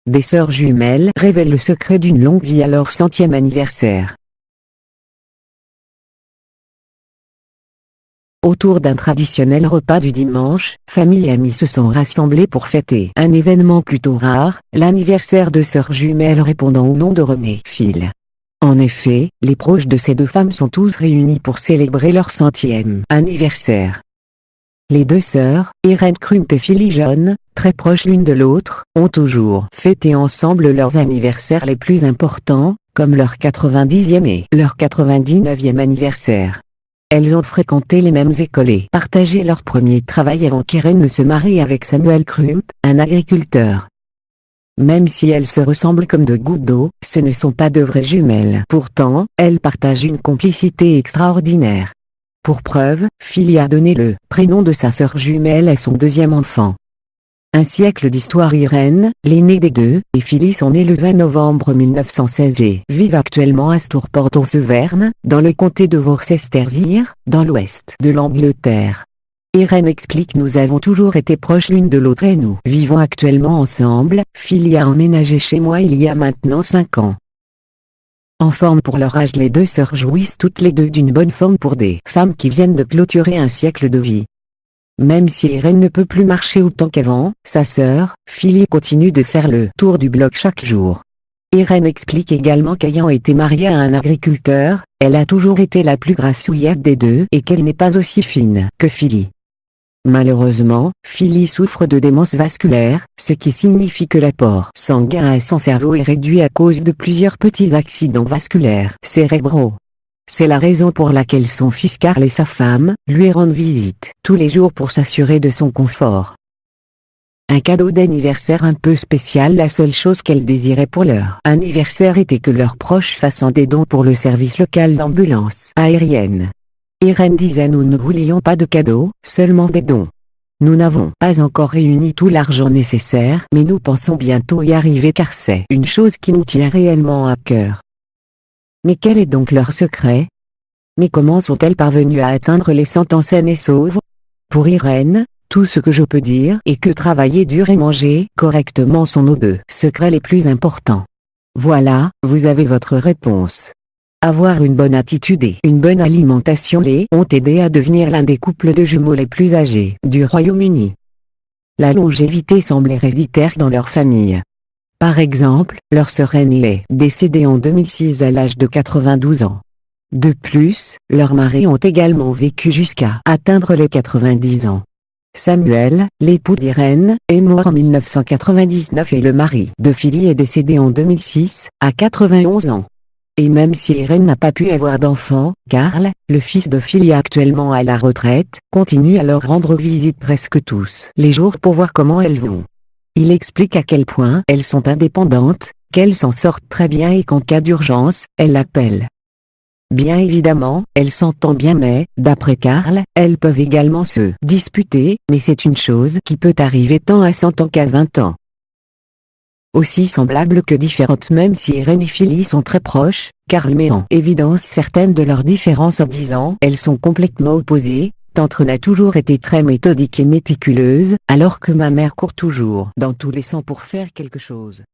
des sœurs jumelles révèlent le secret d'une longue vie à leur 100e anniversaire. Autour d'un traditionnel repas du dimanche, famille et amis se sont rassemblés pour fêter un événement plutôt rare, l'anniversaire de sœurs jumelles répondant au nom de Renée et Phil. En effet, les proches de ces deux femmes sont tous réunis pour célébrer leur 100e anniversaire. Les deux sœurs, Irène Crump et Philly John, très proches l'une de l'autre, ont toujours fêté ensemble leurs anniversaires les plus importants, comme leur 90e et leur 99e anniversaire. Elles ont fréquenté les mêmes écoles et partagé leur premier travail avant qu'Irène ne se marie avec Samuel Crump, un agriculteur. Même si elles se ressemblent comme deux gouttes d'eau, ce ne sont pas de vraies jumelles. Pourtant, elles partagent une complicité extraordinaire. Pour preuve, Philly a donné le prénom de sa sœur jumelle à son deuxième enfant. Un siècle d'histoire. Irène, l'aînée des deux, et Philly sont nés le 20 novembre 1916 et vivent actuellement à Stourport-on-Severn, dans le comté de Worcestershire, dans l'ouest de l'Angleterre. Irène explique: nous avons toujours été proches l'une de l'autre et nous vivons actuellement ensemble. Philly a emménagé chez moi il y a maintenant 5 ans. En forme pour leur âge, les deux sœurs jouissent toutes les deux d'une bonne forme pour des femmes qui viennent de clôturer un siècle de vie. Même si Irène ne peut plus marcher autant qu'avant, sa sœur, Philly, continue de faire le tour du bloc chaque jour. Irène explique également qu'ayant été mariée à un agriculteur, elle a toujours été la plus grassouillette des deux et qu'elle n'est pas aussi fine que Philly. Malheureusement, Philly souffre de démence vasculaire, ce qui signifie que l'apport sanguin à son cerveau est réduit à cause de plusieurs petits accidents vasculaires cérébraux. C'est la raison pour laquelle son fils Carl et sa femme lui rendent visite tous les jours pour s'assurer de son confort. Un cadeau d'anniversaire un peu spécial. La seule chose qu'elle désirait pour leur anniversaire était que leurs proches fassent des dons pour le service local d'ambulance aérienne. Irène disait: nous ne voulions pas de cadeaux, seulement des dons. Nous n'avons pas encore réuni tout l'argent nécessaire, mais nous pensons bientôt y arriver car c'est une chose qui nous tient réellement à cœur. Mais quel est donc leur secret? Mais comment sont-elles parvenues à atteindre les 100 ans saines et sauves? Pour Irène, tout ce que je peux dire est que travailler dur et manger correctement sont nos deux secrets les plus importants. Voilà, vous avez votre réponse. Avoir une bonne attitude et une bonne alimentation les ont aidés à devenir l'un des couples de jumeaux les plus âgés du Royaume-Uni. La longévité semble héréditaire dans leur famille. Par exemple, leur sœur aînée est décédée en 2006 à l'âge de 92 ans. De plus, leurs maris ont également vécu jusqu'à atteindre les 90 ans. Samuel, l'époux d'Irène, est mort en 1999 et le mari de Philly est décédé en 2006, à 91 ans. Et même si Irène n'a pas pu avoir d'enfant, Carl, le fils de Philly actuellement à la retraite, continue à leur rendre visite presque tous les jours pour voir comment elles vont. Il explique à quel point elles sont indépendantes, qu'elles s'en sortent très bien et qu'en cas d'urgence, elles l'appellent. Bien évidemment, elles s'entendent bien mais, d'après Carl, elles peuvent également se disputer, mais c'est une chose qui peut arriver tant à 100 ans qu'à 20 ans. Aussi semblables que différentes. Même si Irène et Philly sont très proches, Carl met en évidence certaines de leurs différences en disant: elles sont complètement opposées, tante Renée a toujours été très méthodique et méticuleuse, alors que ma mère court toujours dans tous les sens pour faire quelque chose.